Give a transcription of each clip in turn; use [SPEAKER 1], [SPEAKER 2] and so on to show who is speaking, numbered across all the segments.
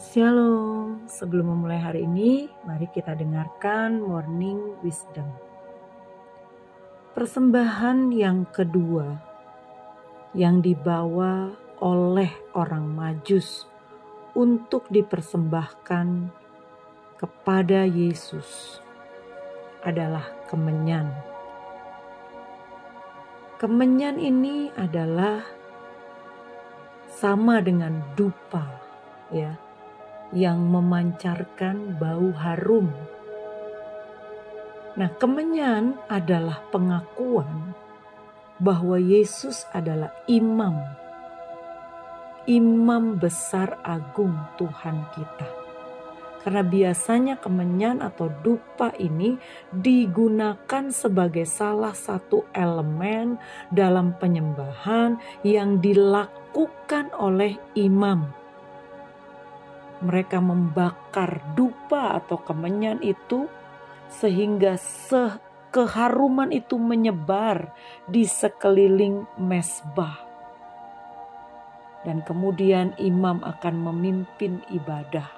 [SPEAKER 1] Shalom, sebelum memulai hari ini, mari kita dengarkan Morning Wisdom. Persembahan yang kedua yang dibawa oleh orang Majus untuk dipersembahkan kepada Yesus adalah kemenyan. Kemenyan ini adalah sama dengan dupa, ya, yang memancarkan bau harum. Nah, kemenyan adalah pengakuan bahwa Yesus adalah imam besar agung Tuhan kita. Karena biasanya kemenyan atau dupa ini digunakan sebagai salah satu elemen dalam penyembahan yang dilakukan oleh imam. Mereka membakar dupa atau kemenyan itu sehingga keharuman itu menyebar di sekeliling mezbah. Dan kemudian imam akan memimpin ibadah.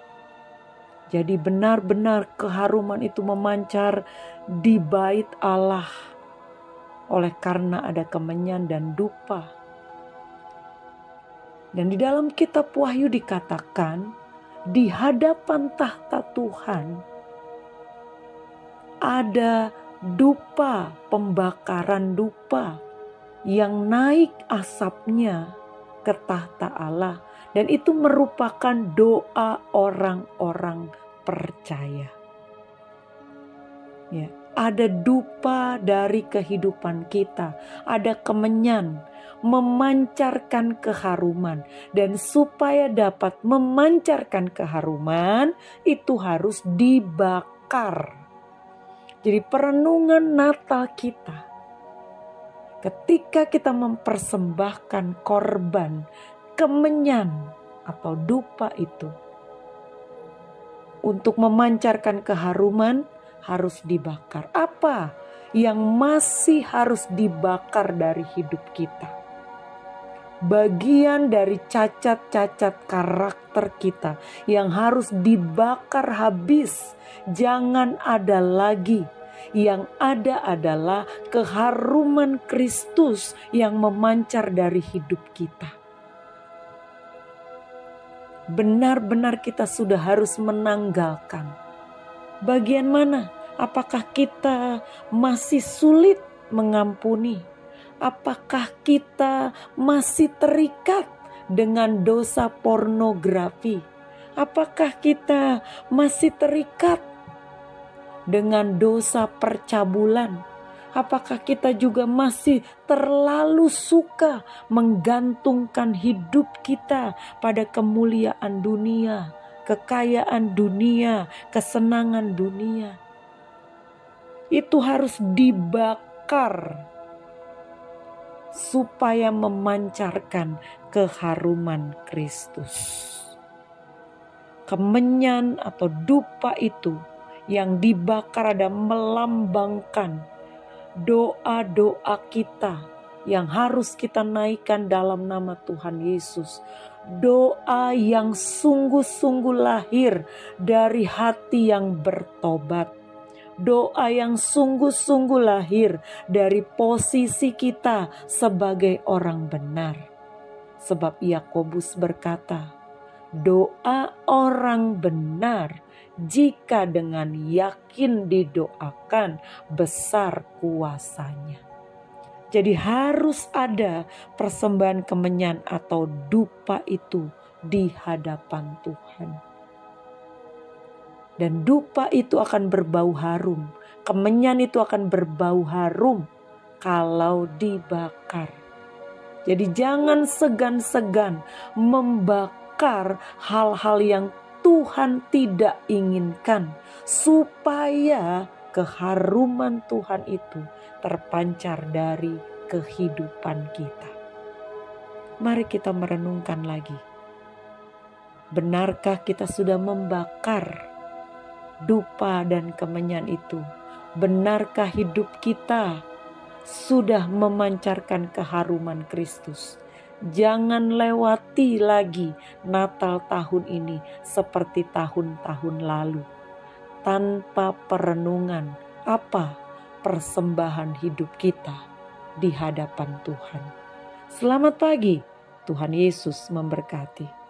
[SPEAKER 1] Jadi benar-benar keharuman itu memancar di bait Allah oleh karena ada kemenyan dan dupa. Dan di dalam kitab Wahyu dikatakan, di hadapan tahta Tuhan ada dupa, pembakaran dupa yang naik asapnya ke tahta Allah, dan itu merupakan doa orang-orang percaya. Ya, ada dupa dari kehidupan kita, ada kemenyan memancarkan keharuman, dan supaya dapat memancarkan keharuman itu harus dibakar. Jadi perenungan Natal kita, ketika kita mempersembahkan korban kemenyan atau dupa itu untuk memancarkan keharuman harus dibakar. Apa yang masih harus dibakar dari hidup kita? Bagian dari cacat-cacat karakter kita yang harus dibakar habis. Jangan ada lagi. Yang ada adalah keharuman Kristus yang memancar dari hidup kita. Benar-benar kita sudah harus menanggalkan. Bagian mana? Apakah kita masih sulit mengampuni? Apakah kita masih terikat dengan dosa pornografi? Apakah kita masih terikat dengan dosa percabulan? Apakah kita juga masih terlalu suka menggantungkan hidup kita pada kemuliaan dunia, kekayaan dunia, kesenangan dunia? Itu harus dibakar supaya memancarkan keharuman Kristus. Kemenyan atau dupa itu yang dibakar ada melambangkan doa-doa kita yang harus kita naikkan dalam nama Tuhan Yesus. Doa yang sungguh-sungguh lahir dari hati yang bertobat. Doa yang sungguh-sungguh lahir dari posisi kita sebagai orang benar. Sebab Yakobus berkata, doa orang benar jika dengan yakin didoakan besar kuasanya. Jadi harus ada persembahan kemenyan atau dupa itu di hadapan Tuhan. Dan dupa itu akan berbau harum. Kemenyan itu akan berbau harum kalau dibakar. Jadi jangan segan-segan membakar hal-hal yang Tuhan tidak inginkan. Supaya keharuman Tuhan itu terpancar dari kehidupan kita. Mari kita merenungkan lagi. Benarkah kita sudah membakar dupa dan kemenyan itu? Benarkah hidup kita sudah memancarkan keharuman Kristus? Jangan lewati lagi Natal tahun ini seperti tahun-tahun lalu, tanpa perenungan apa persembahan hidup kita di hadapan Tuhan. Selamat pagi, Tuhan Yesus memberkati.